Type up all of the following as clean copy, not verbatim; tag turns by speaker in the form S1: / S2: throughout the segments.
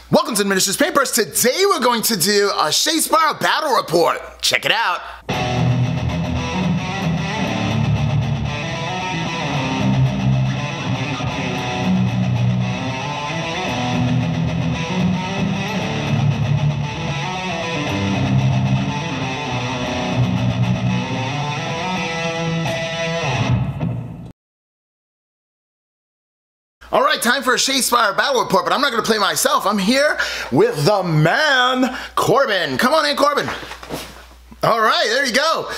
S1: Welcome to Miniatures Papers. Today we're going to do a Shadespire battle report. Check it out. Alright, time for a Shadespire battle report, but I'm not going to play myself. I'm here with the man, Corbin. Come on in, Corbin. Alright, there you go.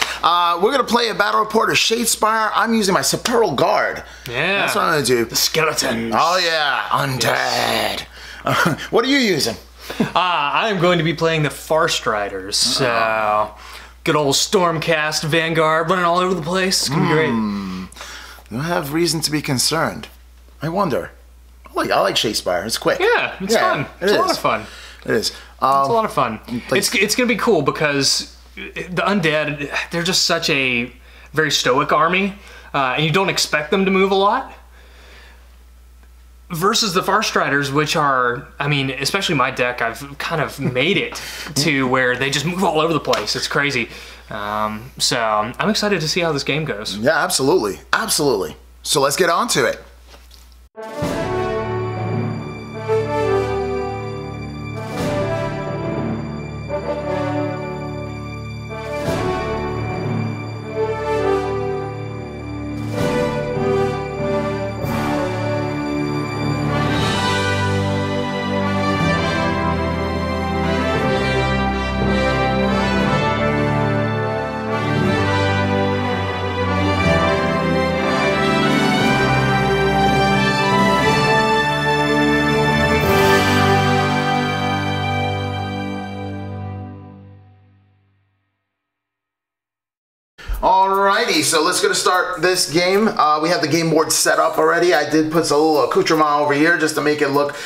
S1: We're going to play a battle report of Shadespire. I'm using my Sepulchral Guard.
S2: Yeah.
S1: That's what I'm going to do.
S2: The skeletons.
S1: Oh yeah, undead. Yes. What are you using?
S2: I'm going to be playing the Farstriders. So, good old Stormcast Vanguard running all over the place. It's going to be great.
S1: You have reason to be concerned. I wonder. I like Shadespire. It's quick.
S2: Yeah, it's fun. It's a lot of fun.
S1: It is.
S2: It's a lot of fun.
S1: Like,
S2: it's going to be cool because the undead, they're just such a very stoic army, and you don't expect them to move a lot. Versus the Farstriders, which are, I mean, especially my deck, I've kind of made it to where they just move all over the place. It's crazy. So I'm excited to see how this game goes.
S1: Yeah, absolutely. Absolutely. So let's get on to it. Alrighty, so let's go to start this game. We have the game board set up already. I did put a little accoutrement over here just to make it look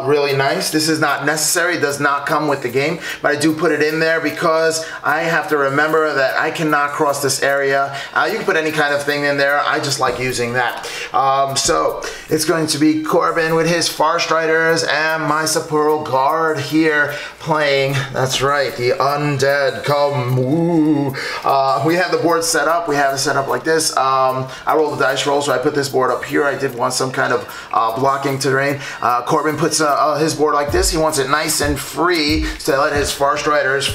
S1: really nice. This is not necessary. It does not come with the game, but I do put it in there because I have to remember that I cannot cross this area. You can put any kind of thing in there. I just like using that. So it's going to be Corbin with his Farstriders and my Sepulchral Guard here playing. That's right, the undead come. Woo. We have the board set up. We have it set up like this. I roll the dice roll, so I put this board up here. I did want some kind of blocking terrain. Corbin puts his board like this. He wants it nice and free to let his Farstriders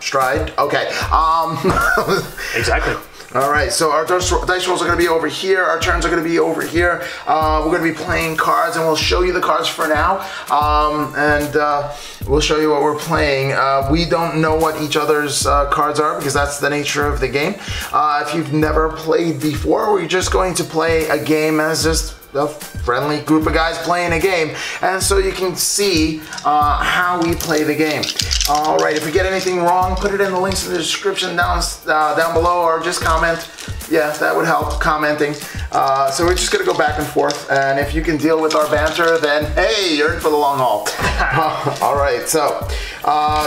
S1: stride. Okay.
S2: Exactly.
S1: Alright, so our dice rolls are going to be over here, our turns are going to be over here. We're going to be playing cards, and we'll show you the cards for now, and we'll show you what we're playing. We don't know what each other's cards are, because that's the nature of the game. If you've never played before, we're just going to play a game as just a friendly group of guys playing a game, and so you can see how we play the game. Alright, if we get anything wrong, put it in the links in the description down below, or just comment. Yeah, that would help, commenting. So we're just going to go back and forth, and if you can deal with our banter, then hey, you're in for the long haul. Alright, so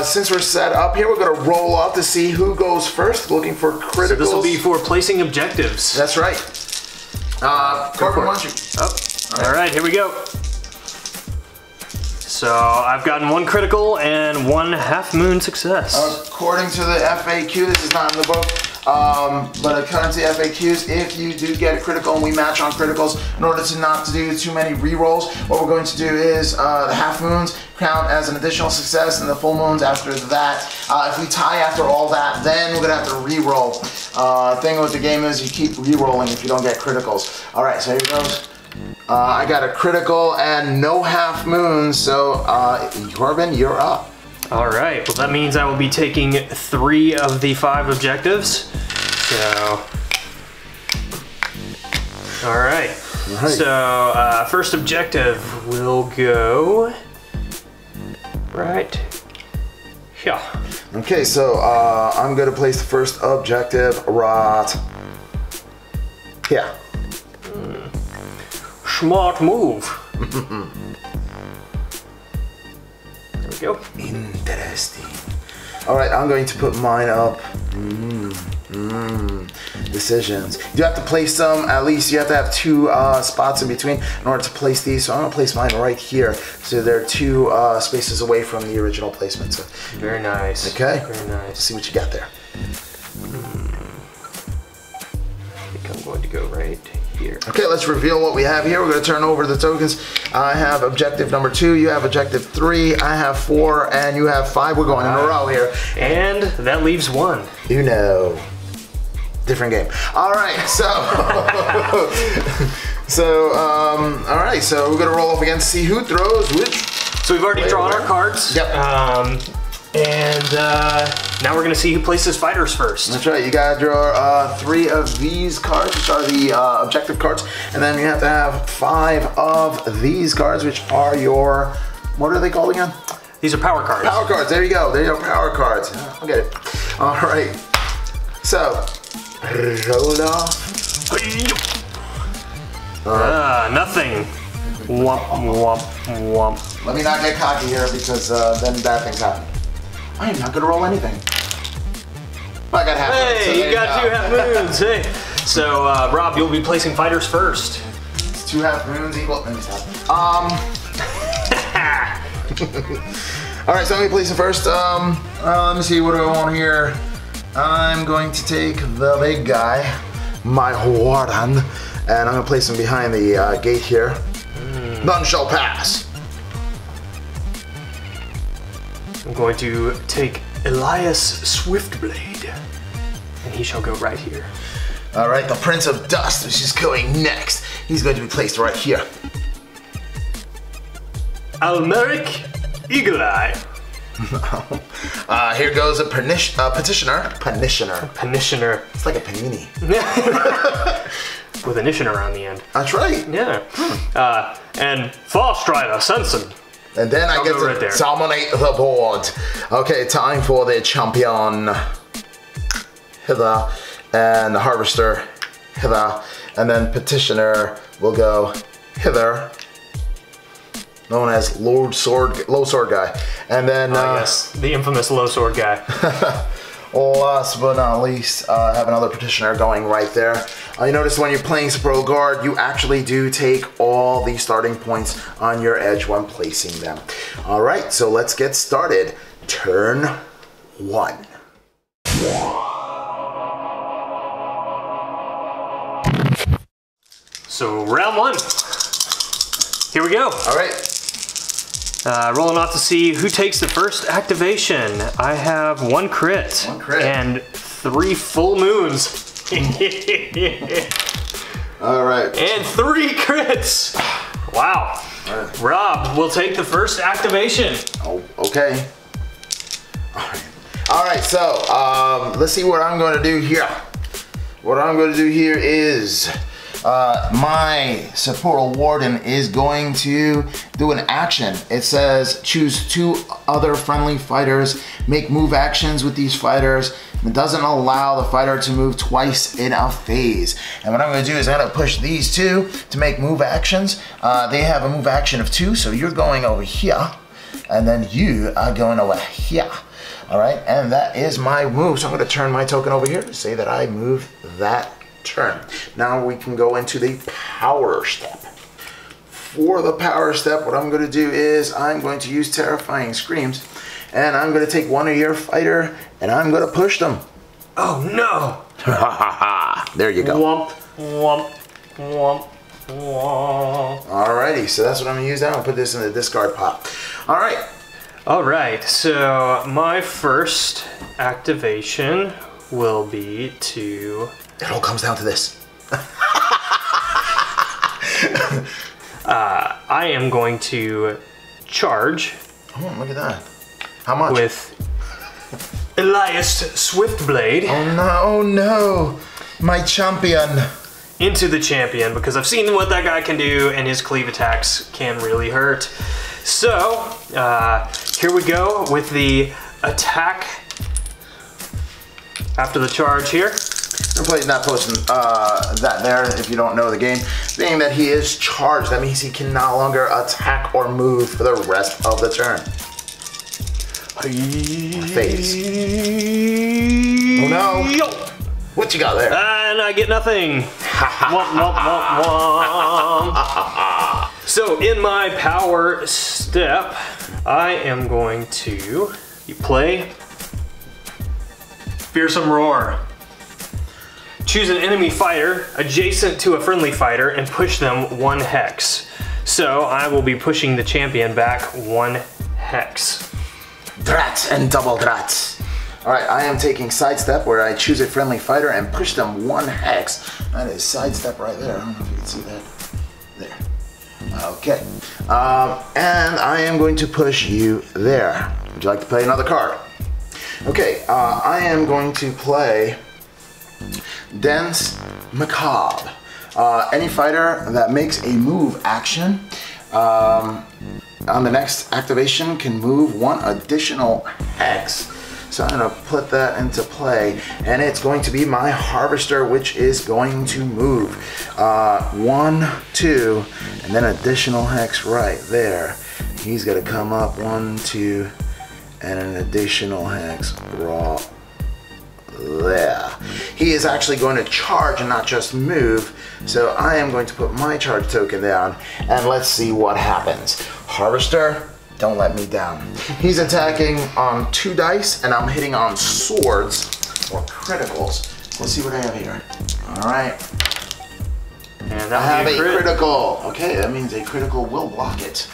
S1: since we're set up here, we're going to roll up to see who goes first, looking for criticals.
S2: So this will be for placing objectives.
S1: That's right. Corbin, why don't you?
S2: All right, here we go. So I've gotten one critical and one half-moon success.
S1: According to the FAQ, this is not in the book, but according to the FAQs, if you do get a critical and we match on criticals, in order to not to do too many re-rolls, what we're going to do is the half-moons count as an additional success, and the full moons after that. If we tie after all that, then we're going to have to re-roll. Thing with the game is you keep re-rolling if you don't get criticals. Alright, so here goes. I got a critical and no half moons, so Corbin, you're up.
S2: Alright, well that means I will be taking 3 of the 5 objectives. So, alright. So, first objective will go right here.
S1: Okay, so I'm going to place the first objective right here.
S2: Smart move. There we go.
S1: Interesting. Alright, I'm going to put mine up Decisions. You have to place them, at least you have to have 2 spots in between in order to place these. So I'm gonna place mine right here. So they're 2 spaces away from the original placement. So.
S2: Very nice.
S1: Okay.
S2: Very nice.
S1: Let's see what you got there.
S2: I think I'm going to go right here.
S1: Okay, let's reveal what we have here. We're gonna turn over the tokens. I have objective number 2, you have objective 3, I have 4, and you have 5. We're going in a row here.
S2: And that leaves 1.
S1: Uno. Different game. All right, so all right, so we're gonna roll up again to see who throws which.
S2: So we've already drawn our cards.
S1: Yep.
S2: And now we're gonna see who places fighters first.
S1: That's right. You gotta draw 3 of these cards, which are the objective cards, and then you have to have 5 of these cards, which are your, what are they called again?
S2: These are power cards.
S1: Power cards. There you go. There you go. Power cards. I'll get it. All right. So. Roll off.
S2: Nothing. Womp, womp, womp.
S1: Let me not get cocky here because then bad things happen. I am not gonna roll anything. I got half.
S2: Hey,
S1: so
S2: you got 2 half moons. Hey. So, Rob, you'll be placing fighters first.
S1: It's 2 half moons equal. Let me stop. All right, so let me place it first. Let me see. What do I want here? I'm going to take the big guy, my Warden, and I'm going to place him behind the gate here. None shall pass.
S2: I'm going to take Elias Swiftblade, and he shall go right here.
S1: All right, the Prince of Dust, which is going next. He's going to be placed right here.
S2: Almeric Eagle Eye.
S1: Here goes a petitioner.
S2: Petitioner.
S1: It's like a panini.
S2: With an istioner on the end.
S1: That's right.
S2: Yeah. And Farstrider Sensen.
S1: And then I get to
S2: right
S1: dominate the board. Okay, time for the champion. Hither. And the harvester. Hither. And then petitioner will go hither. Known as low sword guy. And then
S2: yes, the infamous low sword guy.
S1: Last but not least, I have another petitioner going right there. You notice when you're playing Sepulchral Guard, you actually do take all the starting points on your edge when placing them. All right, so let's get started. Turn 1.
S2: So round 1. Here we go.
S1: All right.
S2: Rolling off to see who takes the first activation. I have 1 crit.
S1: 1 crit.
S2: And 3 full moons.
S1: All right.
S2: And 3 crits. Wow.
S1: All right.
S2: Rob will take the first activation.
S1: Oh, okay. All right, so let's see what I'm going to do here. What I'm going to do here is my Sepulchral Warden is going to do an action. It says choose 2 other friendly fighters, make move actions with these fighters. It doesn't allow the fighter to move twice in a phase. And what I'm going to do is I'm going to push these 2 to make move actions. They have a move action of 2, so you're going over here, and then you are going over here. All right, and that is my move. So I'm going to turn my token over here to say that I moved that turn. Now we can go into the power step. For the power step, what I'm going to do is I'm going to use Terrifying Screams, and I'm going to take 1 of your fighter and I'm going to push them.
S2: Oh no!
S1: There you go.
S2: Womp, womp, womp, womp.
S1: Alrighty, so that's what I'm going to use now. I'll put this in the discard pile. Alright.
S2: Alright, so my first activation will be to...
S1: It all comes down to this.
S2: I am going to charge.
S1: Oh, look at that. How much?
S2: With Elias Swiftblade.
S1: Oh no, oh no. My champion.
S2: Into the champion, because I've seen what that guy can do, and his cleave attacks can really hurt. So, here we go with the attack after the charge here.
S1: I'm not posting that there if you don't know the game. Being that he is charged, that means he can no longer attack or move for the rest of the turn. Phase. Oh no. What you got there?
S2: And I get nothing. Womp, womp, womp, womp. So in my power step, I am going to play Fearsome Roar. Choose an enemy fighter adjacent to a friendly fighter and push them 1 hex. So I will be pushing the champion back 1 hex.
S1: Drats and double drats. All right, I am taking sidestep where I choose a friendly fighter and push them 1 hex. That is sidestep right there. I don't know if you can see that. There. Okay. And I am going to push you there. Would you like to play another card? Okay, I am going to play Dense Macabre. Any fighter that makes a move action on the next activation can move 1 additional hex. So I'm going to put that into play, and it's going to be my Harvester, which is going to move 1, 2, and then additional hex right there. He's going to come up 1, 2, and an additional hex raw there. He is actually going to charge and not just move, so I am going to put my charge token down, and let's see what happens. Harvester, don't let me down. He's attacking on 2 dice, and I'm hitting on swords or criticals. Let's see what I have here. All right.
S2: And
S1: I have a critical. Okay, that means a critical will block it.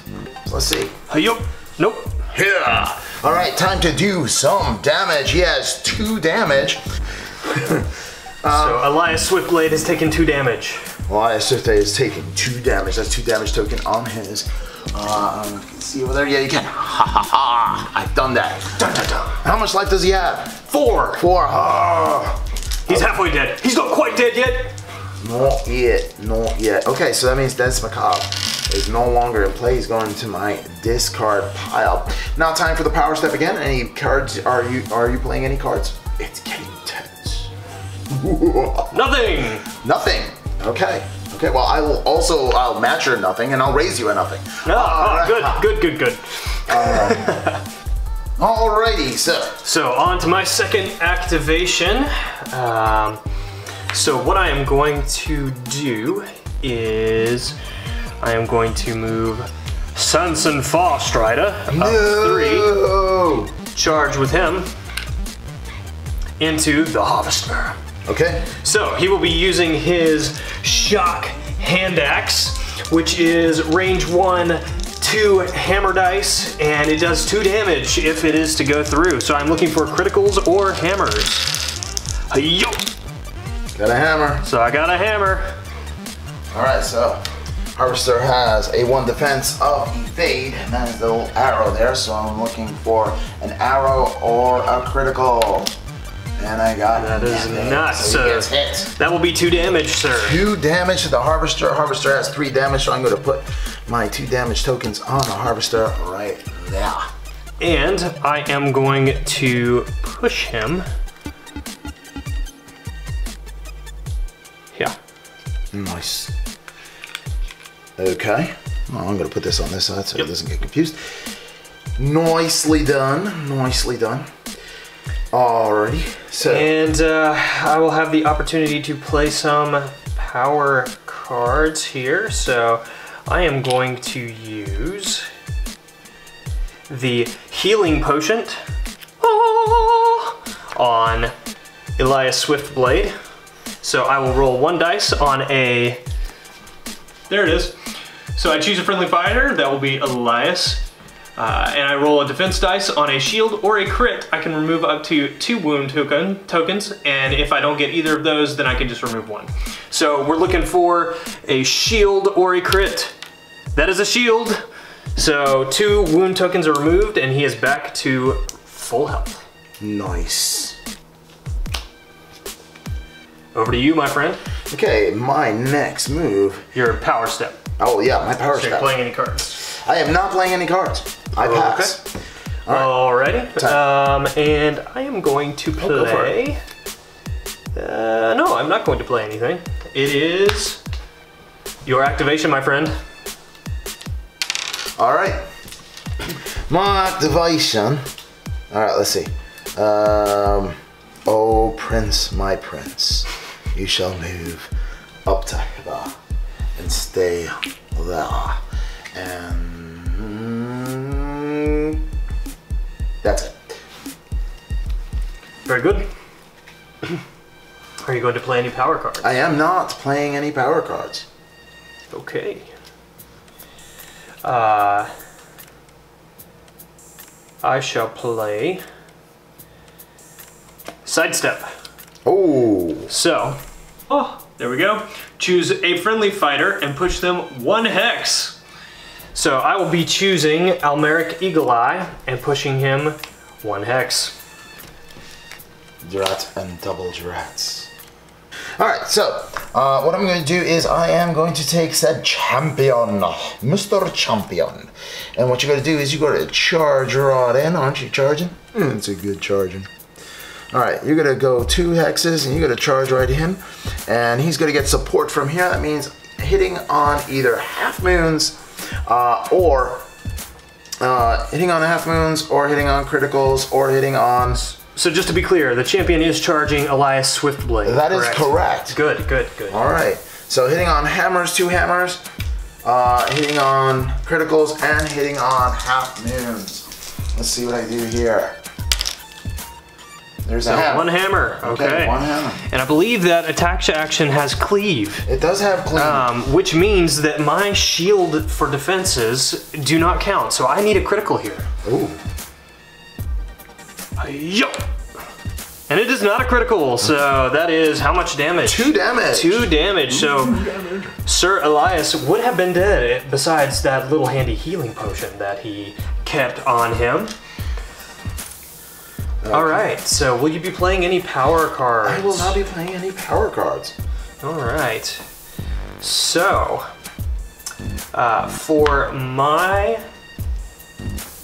S1: So let's see.
S2: Yup. Nope.
S1: Yeah. All right, time to do some damage. He has 2 damage.
S2: So Elias Swiftblade has taken 2 damage.
S1: Elias Swiftblade is taking 2 damage. That's 2 damage token on his. You can see over there. Yeah, you can. Ha ha ha! I've done that. Dun, dun, dun. How much life does he have?
S2: 4.
S1: 4. Oh.
S2: He's halfway dead. He's not quite dead yet.
S1: Not yet. Not yet. Okay, so that means Dense Macabre is no longer in play. He's going to my discard pile. Now time for the power step again. Any cards? Are you playing any cards? It's getting tense.
S2: Nothing.
S1: Nothing. Okay. Okay. Well, I'll match your nothing, and I'll raise you a nothing.
S2: Good.
S1: Alrighty.
S2: So on to my second activation. So what I am going to do is I am going to move Sepulchral Farstrider up 3, charge with him into the Harvester.
S1: Okay.
S2: So he will be using his Shock Hand Axe, which is range 1, 2 hammer dice, and it does 2 damage if it is to go through. So I'm looking for criticals or hammers. Yo!
S1: Got a hammer.
S2: So I got a hammer.
S1: All right, so Harvester has a 1 defense of evade, and that is the little arrow there. So I'm looking for an arrow or a critical. And I got
S2: that is nuts.
S1: So he gets hit.
S2: That will be 2 damage, sir.
S1: 2 damage to the Harvester. Harvester has 3 damage, so I'm going to put my 2 damage tokens on the Harvester right there.
S2: And I am going to push him. Yeah.
S1: Nice. Okay. Well, I'm going to put this on this side so it doesn't get confused. Nicely done. Nicely done. Alrighty. So.
S2: And I will have the opportunity to play some power cards here. So I am going to use the Healing Potion on Elias Swiftblade. So I will roll 1 dice on a... There it is. So I choose a friendly fighter. That will be Elias. And I roll a defense dice on a shield or a crit. I can remove up to 2 wound tokens, and if I don't get either of those, then I can just remove 1. So we're looking for a shield or a crit. That is a shield. So 2 wound tokens are removed, and he is back to full health.
S1: Nice.
S2: Over to you, my friend.
S1: Okay, my next move.
S2: Your power step.
S1: Oh yeah, my power step.
S2: So you're playing any cards?
S1: I am not playing any cards. I pass.
S2: Okay.
S1: All right.
S2: Alrighty. And I am going to play. No, I'm not going to play anything. It is your activation, my friend.
S1: All right. My activation. All right. Let's see. Oh, prince, my prince, you shall move up to here and stay there. And that's it.
S2: Very good. Are you going to play any power cards?
S1: I am not playing any power cards.
S2: Okay. I shall play Sidestep.
S1: Oh.
S2: So, there we go. Choose a friendly fighter and push them 1 hex. So I will be choosing Almeric Eagle Eye and pushing him 1 hex.
S1: Drat and double drats. Alright, so what I'm going to do is I am going to take said champion, Mr. Champion. And what you're going to do is you're going to charge right in. Aren't you charging? It's a good charging. Alright, you're going to go 2 hexes and you're going to charge right in. And he's going to get support from here. That means hitting on either half moons or hitting on half moons or hitting on criticals or hitting on...
S2: So just to be clear, the champion is charging Elias Swiftblade.
S1: That is correct.
S2: Good, good, good.
S1: Alright, so hitting on hammers, 2 hammers, hitting on criticals, and hitting on half moons. Let's see what I do here. There's a hammer. 1
S2: hammer, okay.
S1: 1 hammer.
S2: And I believe that attack action has cleave.
S1: It does have cleave.
S2: Which means that my shield for defenses do not count, so I need a critical here.
S1: Ooh.
S2: Yo! And it is not a critical, so that is how much damage?
S1: 2 damage.
S2: 2 damage, so Sir Elias would have been dead besides that little handy healing potion that he kept on him. Okay. Alright, so will you be playing any power cards?
S1: I will not be playing any power cards.
S2: Alright, so for my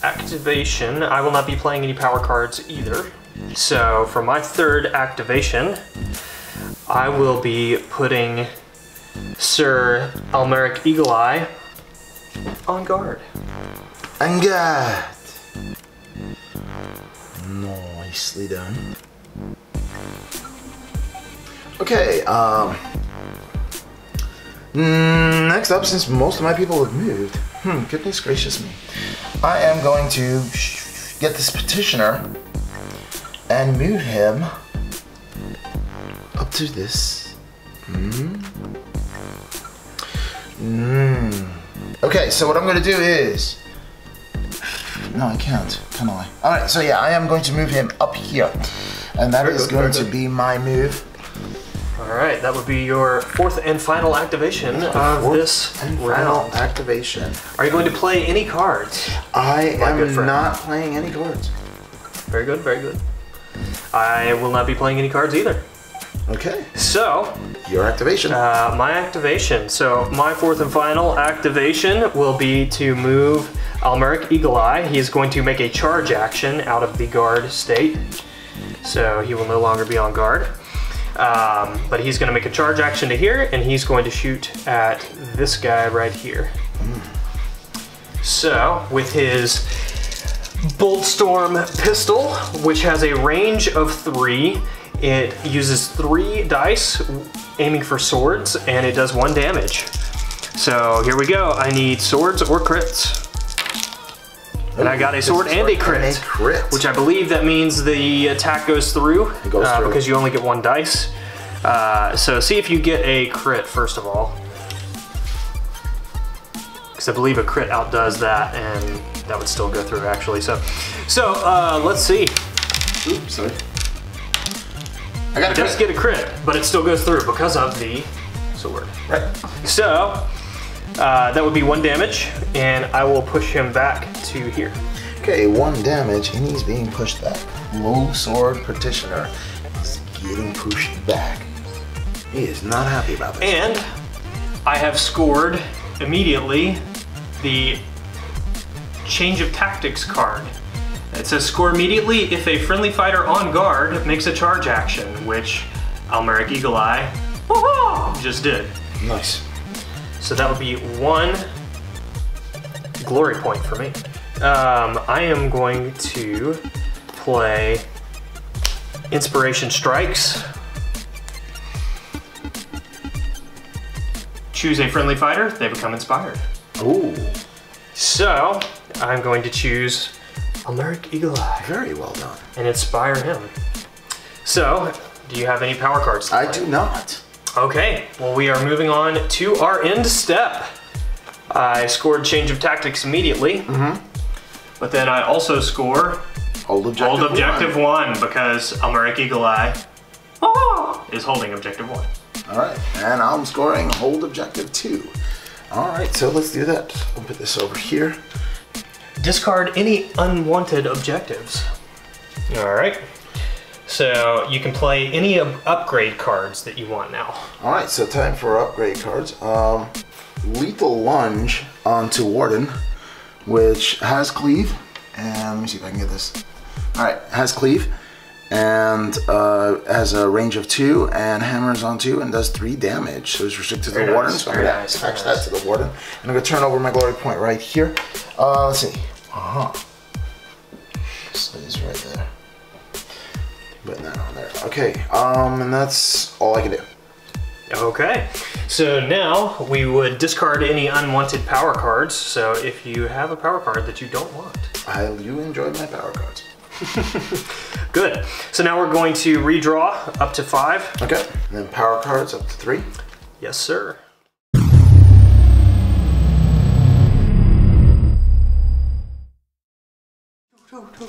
S2: activation, I will not be playing any power cards either. So for my 3rd activation, I will be putting Sir Almeric Eagle Eye on guard.
S1: On guard. Nicely done. Okay, next up, since most of my people have moved, goodness gracious me, I am going to get this petitioner and move him up to this. Okay, so what I'm going to do is... No, I can't, can I? Alright, so yeah, I am going to move him up here. And that is going to be my move.
S2: Alright, that would be your 4th and final activation of this round.
S1: Activation.
S2: Are you going to play any cards?
S1: I am not playing any cards.
S2: Very good, very good. I will not be playing any cards either.
S1: Okay.
S2: So,
S1: your activation.
S2: My activation. So, my 4th and final activation will be to move Almeric Eagle Eye. He is going to make a charge action out of the guard state. So, he will no longer be on guard. But he's going to make a charge action to here, and he's going to shoot at this guy right here. So, with his Boltstorm pistol, which has a range of 3, it uses 3 dice, aiming for swords, and it does 1 damage. So here we go. I need swords or crits. And I got a sword and a crit, which I believe that means the attack goes through, because you only get 1 dice. So see if you get a crit first of all. Because I believe a crit outdoes that, and that would still go through actually. So let's see.
S1: Oops, sorry. I got a
S2: just get a crit, but it still goes through because of the sword. Right. So that would be 1 damage, and I will push him back to here.
S1: Okay, 1 damage, and he's being pushed back. Low sword petitioner is getting pushed back. He is not happy about this.
S2: And I have scored immediately the change of tactics card. It says score immediately if a friendly fighter on guard makes a charge action, which Almeric Eagle Eye just did.
S1: Nice.
S2: So that would be 1 glory point for me. I am going to play Inspiration strikes. Choose a friendly fighter, they become inspired.
S1: Ooh.
S2: So, I'm going to choose Almeric Eagle Eye.
S1: Very well done.
S2: And inspire him. So, do you have any power cards to play?
S1: I do not.
S2: Okay, well we are moving on to our end step. I scored Change of Tactics immediately. But then I also score
S1: Hold objective
S2: one because Almeric Eagle Eye is holding objective 1.
S1: All right, and I'm scoring hold objective 2. All right, so let's do that. We'll put this over here.
S2: Discard any unwanted objectives. All right. So you can play any upgrade cards that you want now.
S1: All right, so time for upgrade cards. Lethal Lunge onto Warden, which has Cleave, and let me see if I can get this. All right, has Cleave, and has a range of 2, and hammers on 2, and does 3 damage. So it's restricted to the Warden. So I'm gonna attach that to the Warden. And I'm gonna turn over my glory point right here. Let's see. So it's right there. Putting that on there. Okay, and that's all I can do.
S2: Okay, so now we would discard any unwanted power cards. So if you have a power card that you don't want.
S1: I do enjoy my power cards.
S2: Good. So now we're going to redraw up to 5.
S1: Okay, and then power cards up to 3.
S2: Yes, sir.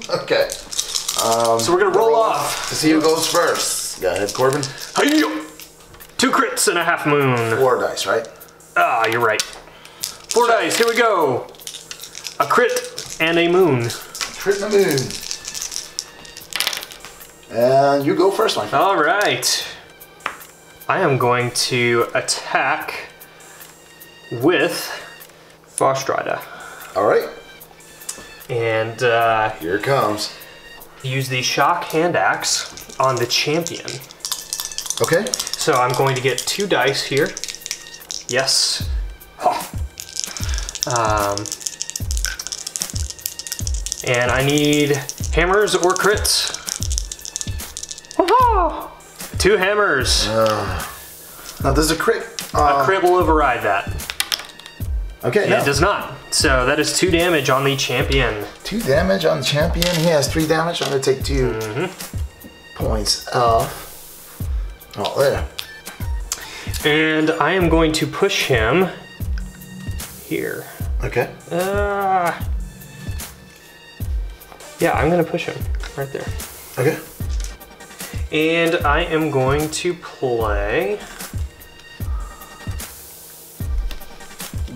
S1: Okay.
S2: So we're gonna roll off
S1: to see who goes first. Go ahead, Corbin.
S2: 2 crits and a half moon.
S1: 4 dice, right?
S2: Ah, you're right. 4 dice, here we go. A crit and a moon.
S1: Crit and a moon. And you go first, my friend.
S2: All right. I am going to attack with Farstrider.
S1: All right.
S2: And
S1: here it comes.
S2: Use the shock hand axe on the champion.
S1: Okay.
S2: So I'm going to get 2 dice here. Yes. And I need hammers or crits. 2 hammers.
S1: Now there's a crit.
S2: A crit will override that.
S1: Okay.
S2: It does not. So that is 2 damage on the champion.
S1: 2 damage on the champion. He has 3 damage. I'm gonna take 2 points off. Oh, there.
S2: And I am going to push him here.
S1: Okay.
S2: Yeah, I'm gonna push him right there.
S1: Okay.
S2: And I am going to play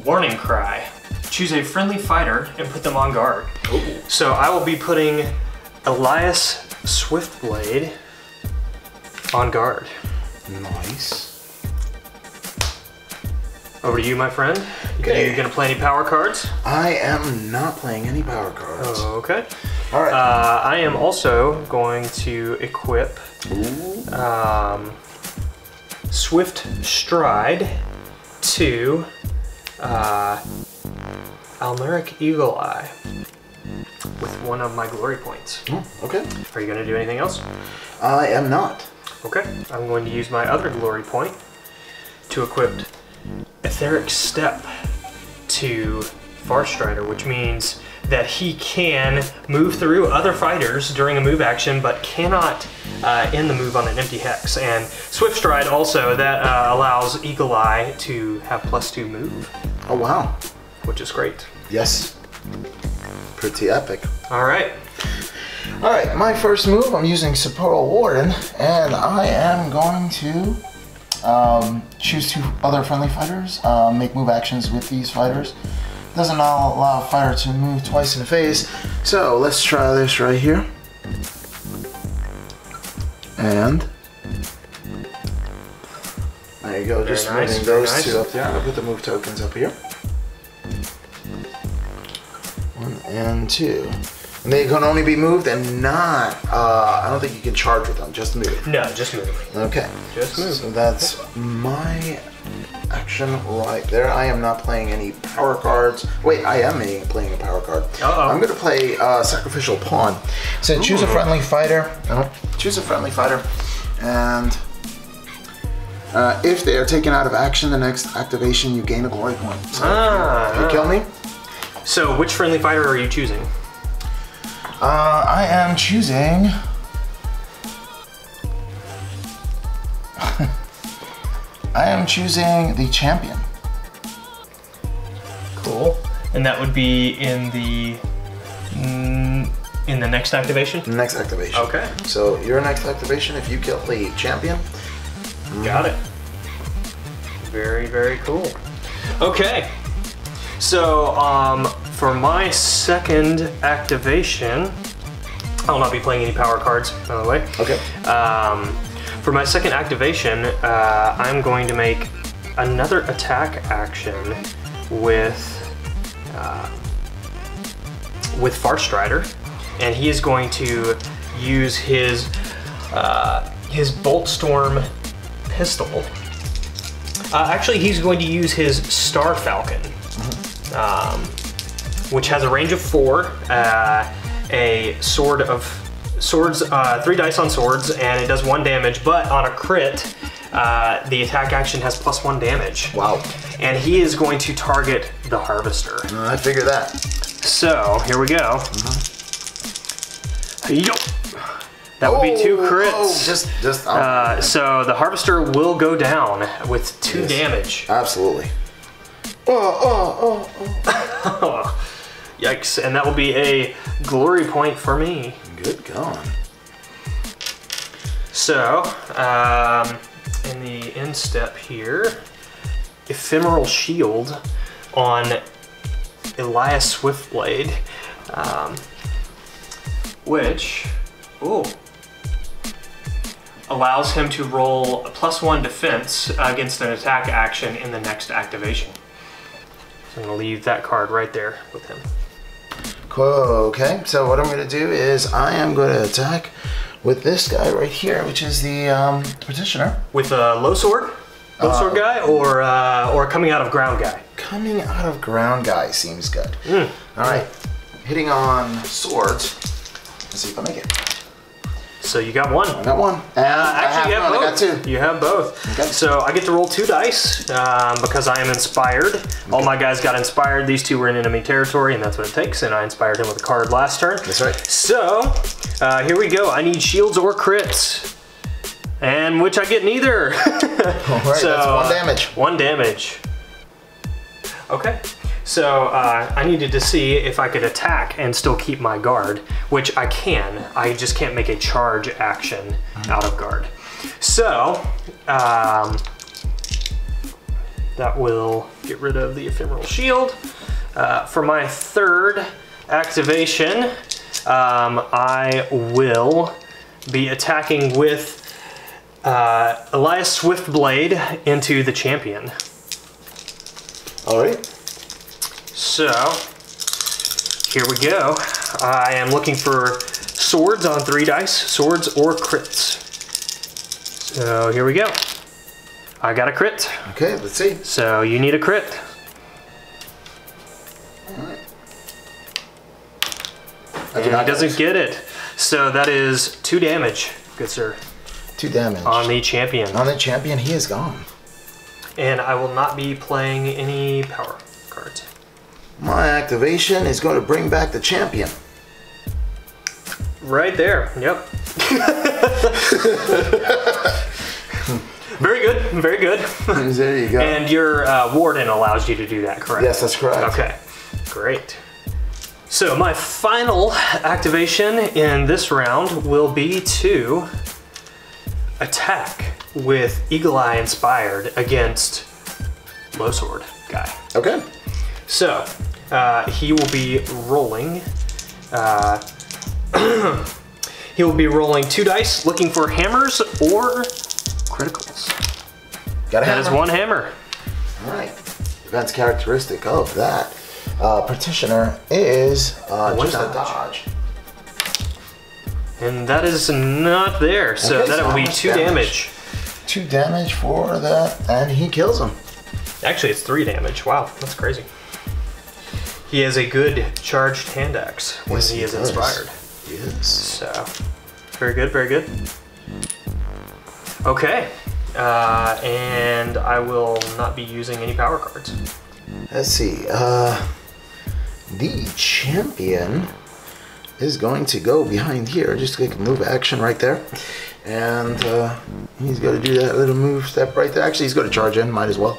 S2: Warning Cry. Choose a friendly fighter and put them on guard.
S1: Ooh.
S2: So I will be putting Elias Swiftblade on guard.
S1: Nice.
S2: Over to you, my friend.
S1: Okay.
S2: You gonna play any power cards?
S1: I am not playing any power cards.
S2: Okay.
S1: All right.
S2: I am also going to equip Swift Stride to Almeric Eagle Eye with 1 of my glory points.
S1: Okay.
S2: Are you going to do anything else?
S1: I am not.
S2: Okay. I'm going to use my other glory point to equip Etheric Step to Farstrider, which means that he can move through other fighters during a move action, but cannot end the move on an empty hex. And Swift Stride also, that allows Eagle Eye to have +2 move.
S1: Oh, wow.
S2: Which is great.
S1: Yes. Pretty epic.
S2: All right.
S1: All right, my first move, I'm using Sepulchral Warden, and I am going to choose 2 other friendly fighters, make move actions with these fighters. Doesn't allow a fighter to move twice in the phase, so let's try this right here. And there you go, just moving those 2 up there. I'll put the move tokens up here. 1 and 2. And they can only be moved and not, I don't think you can charge with them, just move.
S2: No, just move.
S1: Okay.
S2: Just move.
S1: So that's my action right there. I am not playing any power cards. Wait, I am playing a power card. I'm going to play Sacrificial Pawn. So choose a friendly fighter. Choose a friendly fighter. And if they are taken out of action, the next activation, you gain a glory point. So if you kill me.
S2: So which friendly fighter are you choosing?
S1: I am choosing... I am choosing the champion.
S2: Cool. And that would be in the next activation?
S1: Next activation.
S2: Okay.
S1: So your next activation, if you kill the champion.
S2: Got it. Very, very cool. Okay. So for my second activation, I'll not be playing any power cards, by the way.
S1: Okay.
S2: For my second activation, I'm going to make another attack action with Farstrider, and he is going to use his Bolt Storm pistol. Actually, he's going to use his Star Falcon, which has a range of 4, a sword of swords, 3 dice on swords, and it does 1 damage, but on a crit, the attack action has +1 damage.
S1: Wow.
S2: And he is going to target the Harvester.
S1: I figure that.
S2: So, here we go. Yup. That would be 2 crits. So the Harvester will go down with 2 damage.
S1: Absolutely.
S2: Yikes, and that will be a glory point for me.
S1: Good going.
S2: So, in the end step here, Ephemeral Shield on Elias Swiftblade, which allows him to roll a +1 defense against an attack action in the next activation. So I'm going to leave that card right there with him.
S1: Cool, okay, so what I'm going to do is I am going to attack with this guy right here, which is the Petitioner.
S2: With a low sword? Low sword guy or coming out of ground guy?
S1: Coming out of ground guy seems good. All right, hitting on swords. Let's see if I make it.
S2: So you got 1.
S1: I got 1. And
S2: actually, you have both.
S1: I got 2.
S2: You have both.
S1: Okay.
S2: So I get to roll 2 dice because I am inspired. Okay. All my guys got inspired. These 2 were in enemy territory, and that's what it takes. And I inspired him with a card last turn.
S1: That's right.
S2: So here we go. I need shields or crits, and which I get neither.
S1: All right,
S2: so,
S1: that's 1 damage.
S2: 1 damage. Okay. So I needed to see if I could attack and still keep my guard, which I can. I just can't make a charge action out of guard. So that will get rid of the Ephemeral Shield. For my third activation, I will be attacking with Elias Swiftblade into the champion.
S1: All right.
S2: So, here we go. I am looking for swords on 3 dice, swords or crits. So, here we go. I got a crit.
S1: Okay, let's see.
S2: So, you need a crit.
S1: All right.
S2: And he doesn't get it. So, that is 2 damage, good sir.
S1: 2 damage.
S2: On the champion.
S1: On the champion, he is gone.
S2: And I will not be playing any power cards.
S1: My activation is going to bring back the champion.
S2: Right there, yep. Very good, very good.
S1: There you go.
S2: And your warden allows you to do that, correct?
S1: Yes, that's correct.
S2: Okay, great. So my final activation in this round will be to attack with Eagle Eye Inspired against Low Sword guy.
S1: Okay.
S2: So he will be rolling. He will be rolling 2 dice, looking for hammers or criticals.
S1: Got a hammer.
S2: That is 1 hammer.
S1: All right. Event's characteristic of that Petitioner is just a dodge.
S2: And that is not there, so
S1: Okay,
S2: that
S1: so
S2: will be 2 damage.
S1: 2 damage for that, and he kills him.
S2: Actually, it's 3 damage. Wow, that's crazy. He has a good charged hand axe when he is inspired.
S1: Yes.
S2: So, very good, very good. Okay, and I will not be using any power cards.
S1: Let's see. The champion is going to go behind here. Just take a move action right there. And he's going to do that little move step right there. Actually, he's going to charge in. Might as well.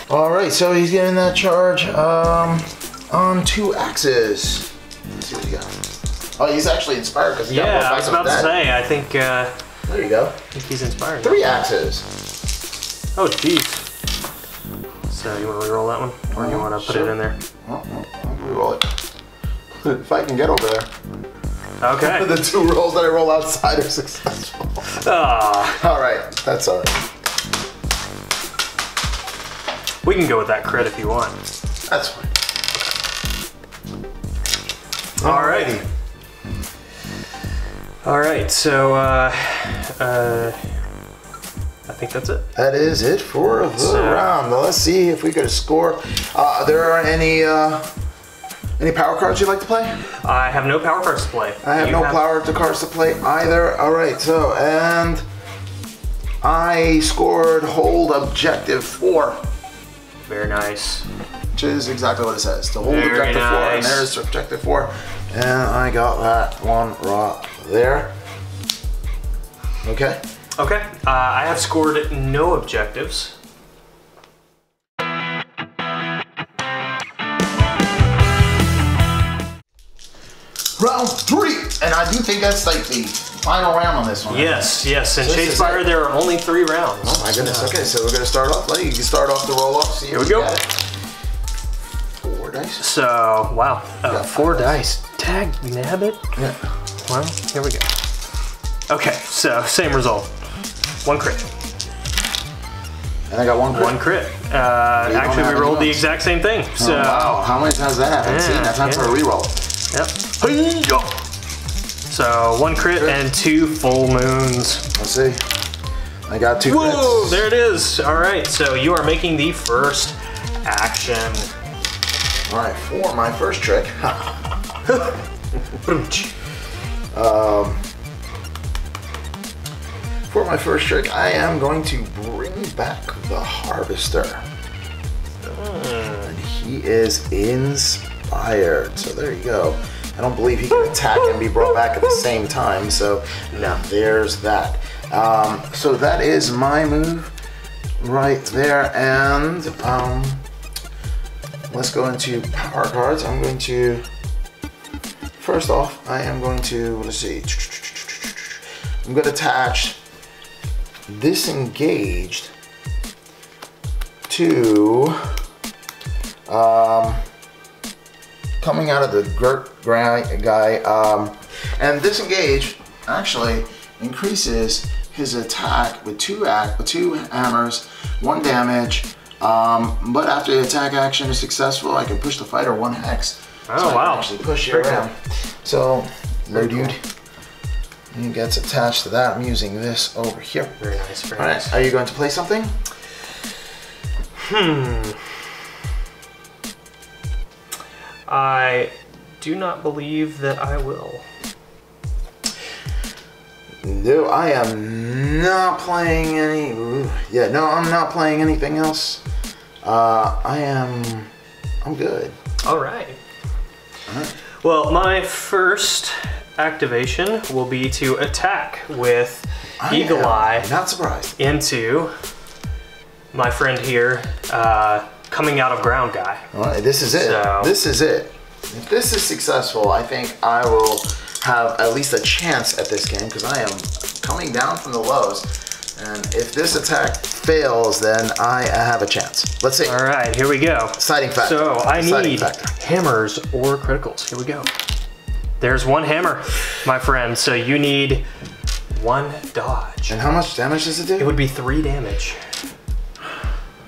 S1: All right, so he's getting that charge on 2 axes. Let's see what he got. Oh, he's actually inspired because he got
S2: I was about to say, I think...
S1: there you go.
S2: I think he's inspired.
S1: 3 axes.
S2: Oh, jeez. So, you want to reroll that one? Or you want to put it in there?
S1: I'll reroll it. If I can get over there.
S2: Okay.
S1: The 2 rolls that I roll outside are successful. All right, that's all right.
S2: We can go with that crit if you want.
S1: That's fine.
S2: Alrighty. All right, so I think that's it.
S1: That is it for the round. Now let's see if we get a score. There are any power cards you'd like to play?
S2: I have no power cards to play.
S1: I have no power cards to play either. All right, so, and I scored hold objective 4.
S2: Very nice.
S1: Which is exactly what it says. To hold objective 4, and there's objective 4. And I got that one right there. Okay.
S2: Okay, I have scored no objectives.
S1: Round 3, and I do think that's like the final round on this one.
S2: Yes, yes. In Shadespire, there are only 3 rounds.
S1: Oh my goodness. Okay, so we're gonna start off. You can start off the roll off.
S2: Here we go.
S1: 4 dice.
S2: So wow, 4 dice. Tag nabbit.
S1: Yeah.
S2: Well, here we go. Okay, so same result. 1 crit.
S1: And I got 1 crit.
S2: 1 crit. Actually, we rolled the exact same thing. So
S1: wow, how many times that happened? See, that's not for a reroll.
S2: Yep. So 1 crit and 2 full moons.
S1: Let's see. I got 2 crits.
S2: Whoa, there it is. All right, so you are making the first action.
S1: All right, for my first trick. For my first trick, I am going to bring back the Harvester. And he is inspired. So there you go. I don't believe he can attack and be brought back at the same time. So now there's that. So that is my move right there. And let's go into power cards. I'm going to, first off, I am going to, let's see. I'm going to attach disengaged to coming out of the guy, and disengage actually increases his attack with 2 hammers, 1 damage. But after the attack action is successful, I can push the fighter 1 hex.
S2: Oh
S1: so I
S2: wow!
S1: can actually push it around. So, no dude. He gets attached to that. I'm using this over here.
S2: Very nice, very
S1: nice. Are you going to play something?
S2: I do not believe that I will.
S1: No, I am not playing any. Yeah, no, I'm not playing anything else. I'm good.
S2: All right. Well, my first activation will be to attack with Eagle Eye.
S1: Not surprised.
S2: Into my friend here, coming out of ground guy.
S1: All right, this is it.
S2: So,
S1: this is it. If this is successful, I think I will have at least a chance at this game because I am coming down from the lows. And if this attack fails, then I have a chance. Let's see.
S2: All right, here we go.
S1: Deciding factor.
S2: So I need hammers or criticals. Here we go. There's 1 hammer, my friend. So you need 1 dodge.
S1: And how much damage does it do?
S2: It would be 3 damage.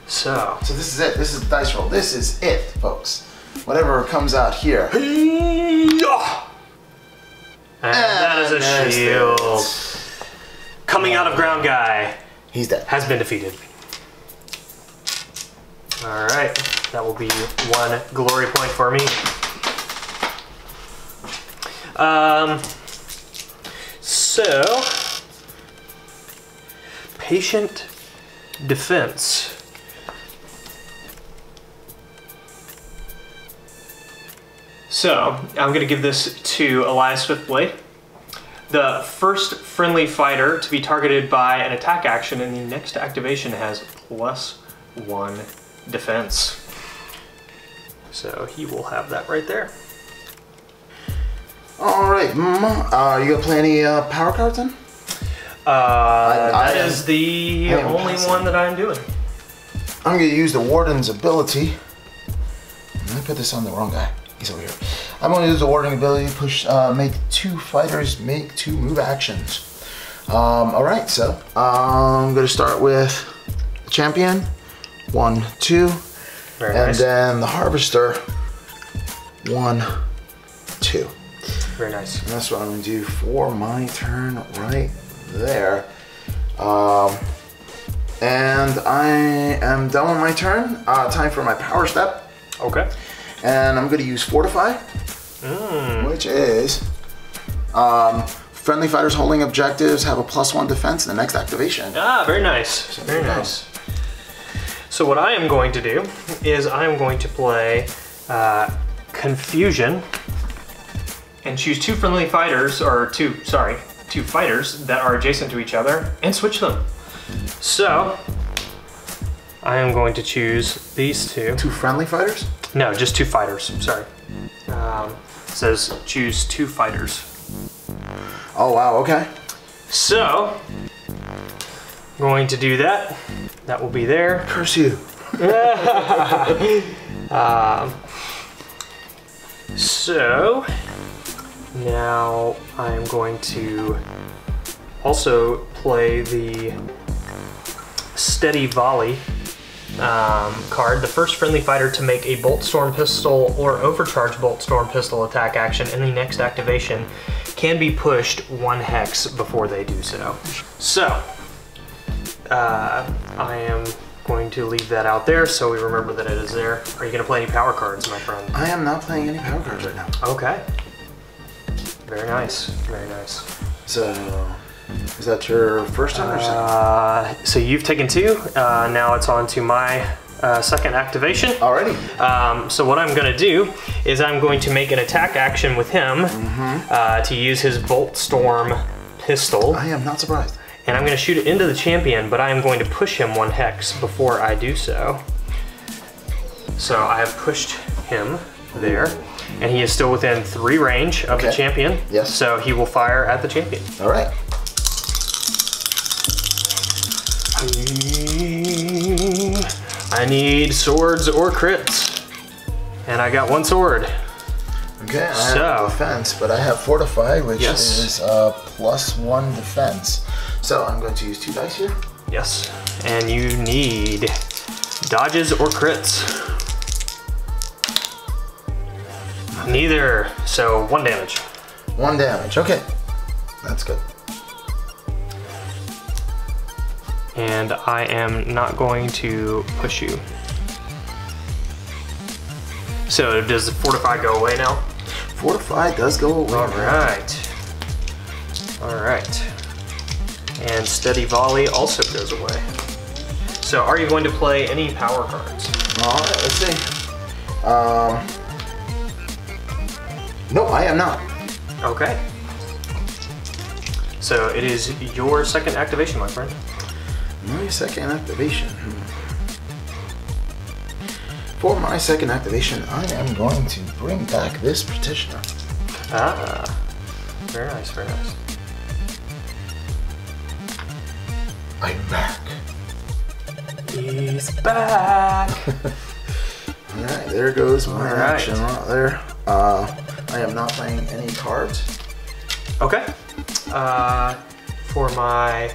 S2: So
S1: this is it. This is the dice roll. This is it, folks. Whatever comes out here.
S2: And that is a shield. Coming out of ground guy.
S1: He's dead.
S2: Has been defeated. All right, that will be 1 glory point for me. So, patient defense. So, I'm going to give this to Elias Swiftblade. The first friendly fighter to be targeted by an attack action in the next activation has +1 defense. So he will have that right there.
S1: All right, you gonna play any power cards then?
S2: That is the only one that I'm doing.
S1: I'm gonna use the Warden's ability. Let me put this on the wrong guy. He's over here. I'm gonna use the Warden ability, push, make 2 fighters make 2 move actions. All right, so I'm gonna start with the champion, 1, 2,
S2: Very
S1: and
S2: nice.
S1: then the harvester, 1, 2.
S2: Very nice.
S1: And that's what I'm gonna do for my turn right there. And I am done with my turn. Time for my power step.
S2: Okay.
S1: And I'm gonna use Fortify, which is friendly fighters holding objectives have a +1 defense in the next activation.
S2: Ah, very nice. Very nice. So what I am going to do is I am going to play Confusion and choose 2 friendly fighters, or 2 fighters that are adjacent to each other and switch them. So I am going to choose these 2.
S1: 2 friendly fighters?
S2: No, just 2 fighters, sorry. It says choose 2 fighters.
S1: Oh wow, okay.
S2: So, going to do that. That will be there.
S1: Curse you.
S2: So, now I'm going to also play the Steady Volley card. The first friendly fighter to make a Bolt Storm Pistol or Overcharge Bolt Storm Pistol attack action in the next activation can be pushed 1 hex before they do so. So, I am going to leave that out there so we remember that it is there. Are you going to play any power cards, my friend?
S1: I am not playing any power cards right now.
S2: Okay. Very nice. Very nice.
S1: So, is that your first turn or second?
S2: So you've taken 2. Now it's on to my second activation.
S1: Alrighty.
S2: So what I'm going to do is I'm going to make an attack action with him to use his Bolt Storm Pistol.
S1: I am not surprised.
S2: And I'm going to shoot it into the champion, but I am going to push him 1 hex before I do so. So I have pushed him there, and he is still within 3 range of the champion.
S1: Yes.
S2: So he will fire at the champion.
S1: All right.
S2: I need swords or crits, and I got 1 sword.
S1: Okay, I have defense, but I have Fortify, which is +1 defense. So I'm going to use 2 dice here.
S2: Yes, and you need dodges or crits. Neither, so 1 damage.
S1: 1 damage, okay. That's good.
S2: And I am not going to push you. So does the Fortify go away now?
S1: Fortify does go away.
S2: Alright. Alright. And Steady Volley also goes away. So are you going to play any power cards?
S1: Alright, let's see. No, I am not.
S2: Okay. So it is your second activation, my friend.
S1: My second activation. For my second activation, I am going to bring back this Petitioner.
S2: Ah, very nice, very nice.
S1: I'm back.
S2: He's back.
S1: Alright, there goes my action right there. I am not playing any cards.
S2: Okay. For my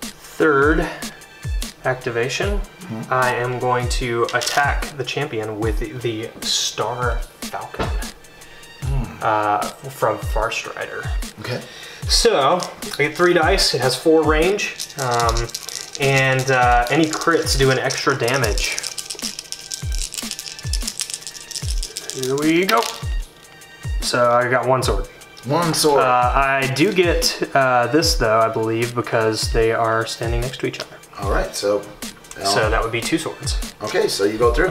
S2: third activation, I am going to attack the champion with the Star Falcon from Farstrider.
S1: Okay.
S2: So, I get 3 dice, it has 4 range, and any crits do an extra damage. Here we go. So I got one sword.
S1: One sword.
S2: I do get this though, I believe, because they are standing next to each other.
S1: All right, so
S2: that would be 2 swords.
S1: Okay, so you go through.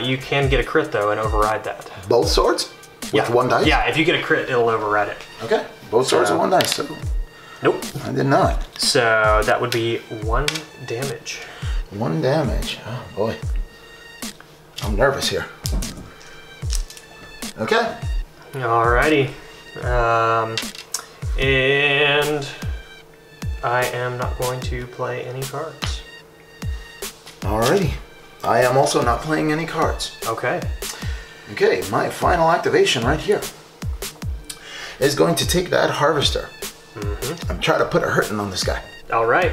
S2: You can get a crit though and override that.
S1: Both swords? With 1 dice?
S2: Yeah, if you get a crit, it'll override it.
S1: Okay, both swords with 1 dice. So
S2: nope.
S1: I did not.
S2: So that would be 1 damage.
S1: 1 damage. Oh boy. I'm nervous here. Okay.
S2: Alrighty. And I am not going to play any cards.
S1: Alrighty. I am also not playing any cards.
S2: Okay.
S1: Okay, my final activation right here is going to take that harvester. I'm trying to put a hurting on this guy.
S2: Alright.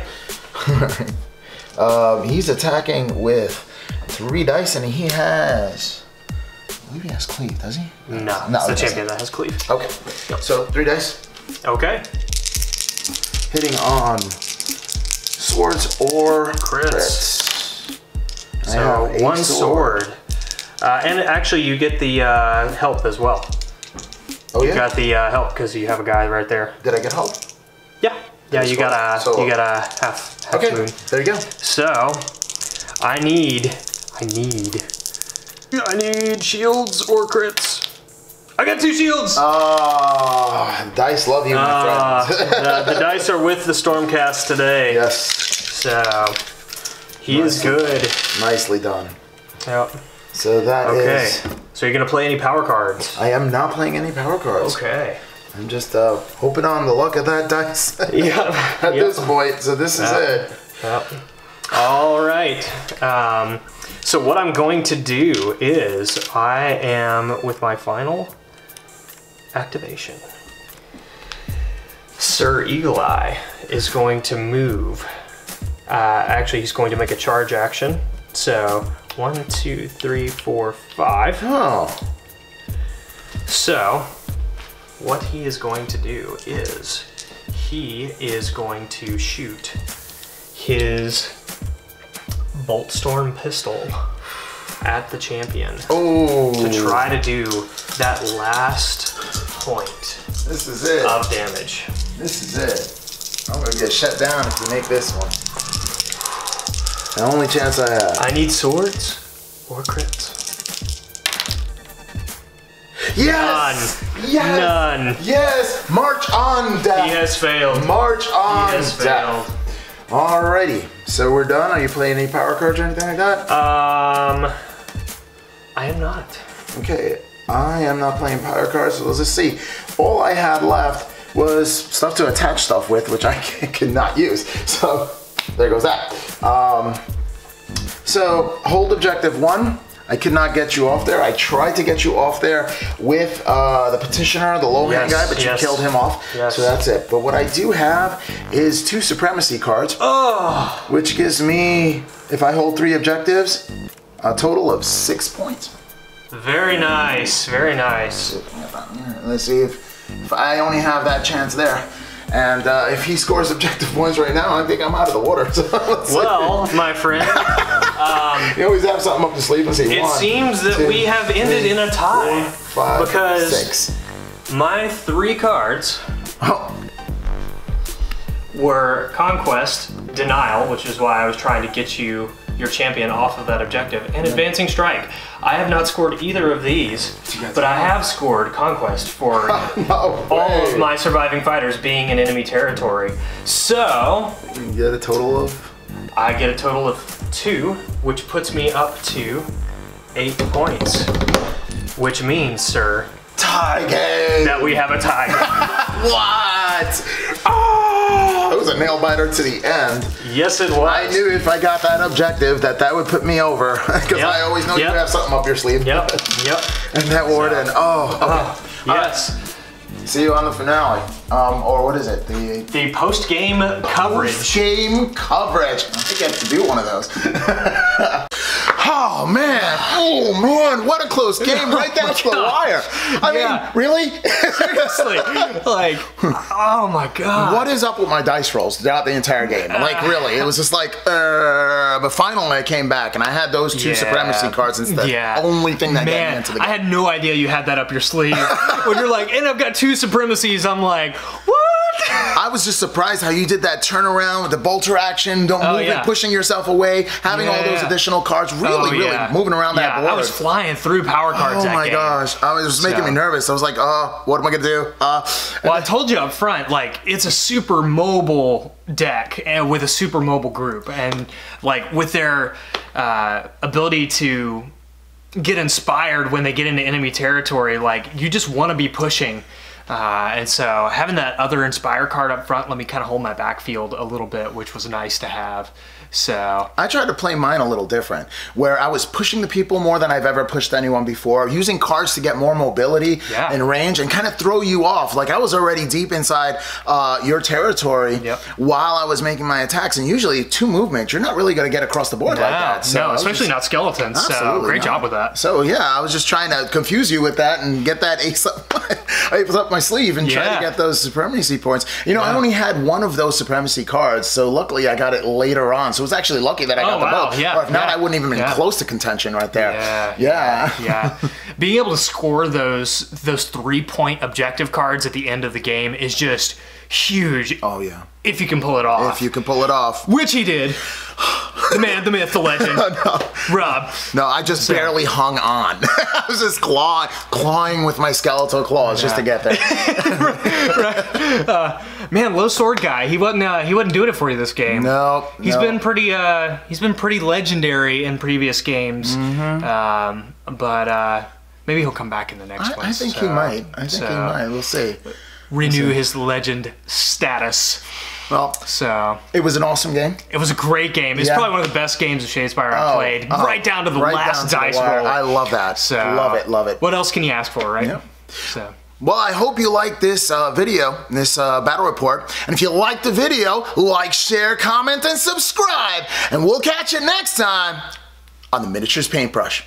S1: He's attacking with 3 dice and he has, I believe he has cleave, does he?
S2: No, it's the champion that has cleave.
S1: Okay, so 3 dice.
S2: Okay.
S1: Hitting on swords or crits.
S2: So 1 sword. And actually you get the help as well.
S1: Oh yeah?
S2: You got the help because you have a guy right there.
S1: Did I get help?
S2: Yeah. Yeah, you got a half
S1: okay,
S2: moon.
S1: there you go.
S2: So I need shields or crits. I got 2 shields!
S1: Dice love you, my friend.
S2: the dice are with the Stormcast today.
S1: Yes.
S2: So, he is good.
S1: Nicely done.
S2: Yep.
S1: So that is...
S2: So you're gonna play any power cards?
S1: I am not playing any power cards.
S2: Okay.
S1: I'm just hoping on the luck of that dice.
S2: Yeah.
S1: At this point, so this is it.
S2: Yep. All right. So what I'm going to do is I am with my final activation. Sir Eagle Eye is going to move. Actually, he's going to make a charge action. So 1, 2, 3, 4, 5.
S1: Oh.
S2: So what he is going to do is he is going to shoot his Bolt Storm pistol at the champion.
S1: Oh.
S2: To try to do that last point.
S1: This is it.
S2: Of damage.
S1: This is it. I'm gonna get shut down if you make this one. The only chance I have.
S2: I need swords or crits.
S1: Yes!
S2: None.
S1: Yes!
S2: None.
S1: Yes! March on, death!
S2: He has failed.
S1: March on,
S2: He has
S1: death!
S2: failed.
S1: Alrighty, so we're done. Are you playing any power cards or anything like that?
S2: I am not.
S1: Okay, I am not playing power cards, so let's just see. All I had left was stuff to attach stuff with, which I could not use. So, there goes that. So, hold objective 1. I could not get you off there. I tried to get you off there with the petitioner, the low hand guy, but you killed him off.
S2: Yes.
S1: So that's it. But what I do have is 2 supremacy cards, which gives me, if I hold 3 objectives, a total of 6 points.
S2: Very nice, very nice.
S1: Let's see if I only have that chance there. And if he scores objective points right now, I think I'm out of the water. So
S2: well, my friend,
S1: you always have something up the sleeve and say
S2: it seems that we have ended in a tie
S1: 4, 5,
S2: because
S1: 6.
S2: My 3 cards were Conquest, Denial, which is why I was trying to get you your champion off of that objective, and Advancing Strike. I have not scored either of these, but I have scored Conquest for all of my surviving fighters being in enemy territory. So,
S1: you get a total of?
S2: I get a total of 2, which puts me up to 8 points. Which means, sir,
S1: tie game!
S2: That we have a tie.
S1: What? Oh! That was a nail biter to the end.
S2: Yes, it was.
S1: I knew if I got that objective that would put me over, because I always know you have something up your sleeve.
S2: Yep.
S1: And that warden. Okay.
S2: Yes.
S1: See you on the finale. Or what is it?
S2: The post-game coverage.
S1: Post-game coverage. I think I have to do one of those. Oh man, what a close game, right down to the wire. I mean, really?
S2: Seriously, like, oh my god.
S1: What is up with my dice rolls throughout the entire game? Like, really, it was just like, but finally I came back and I had those 2 supremacy cards instead. The only thing that got me into the game.
S2: I had no idea you had that up your sleeve. When you're like, and I've got 2 supremacies, I'm like, what?
S1: I was just surprised how you did that turnaround with the bolter action, pushing yourself away, having all those additional cards, really moving around that board.
S2: I was flying through power cards that game. Oh my
S1: gosh, I was making me nervous. I was like, what am I gonna do?
S2: Well, I told you up front, like, it's a super mobile deck and with a super mobile group, and like with their ability to get inspired when they get into enemy territory, like, you just want to be pushing. And so having that other Inspire card up front let me kind of hold my backfield a little bit, which was nice to have. So
S1: I tried to play mine a little different, where I was pushing the people more than I've ever pushed anyone before, using cards to get more mobility and range and kind of throw you off. Like, I was already deep inside your territory while I was making my attacks, and usually 2 movements, you're not really going to get across the board like that. So
S2: no, especially not skeletons. So great job with that.
S1: So yeah, I was just trying to confuse you with that and get that ace up my sleeve and try to get those supremacy points. You know, I only had 1 of those supremacy cards, so luckily I got it later on. So it was actually lucky that I got the both. Or if not, I wouldn't even been close to contention right there.
S2: Yeah. Being able to score those 3-point objective cards at the end of the game is just huge.
S1: Oh yeah.
S2: If you can pull it off.
S1: If you can pull it off.
S2: Which he did. The man, the myth, the legend. Rob.
S1: No, I just barely hung on. I was just clawing with my skeletal claws just to get there.
S2: Man, low sword guy. He wasn't doing it for you this game.
S1: No.
S2: He's been pretty legendary in previous games. But maybe he'll come back in the next one.
S1: I think he might. I think he might. We'll see.
S2: Renew his legend status.
S1: Well,
S2: so
S1: it was an awesome game.
S2: It was a great game. It's probably one of the best games of Shadespire I've played. Right down to the last dice roll.
S1: I love that.
S2: So,
S1: love it.
S2: What else can you ask for, right?
S1: Yep.
S2: So.
S1: Well, I hope you liked this video, this battle report. And if you liked the video, like, share, comment, and subscribe. And we'll catch you next time on the Miniatures Paintbrush.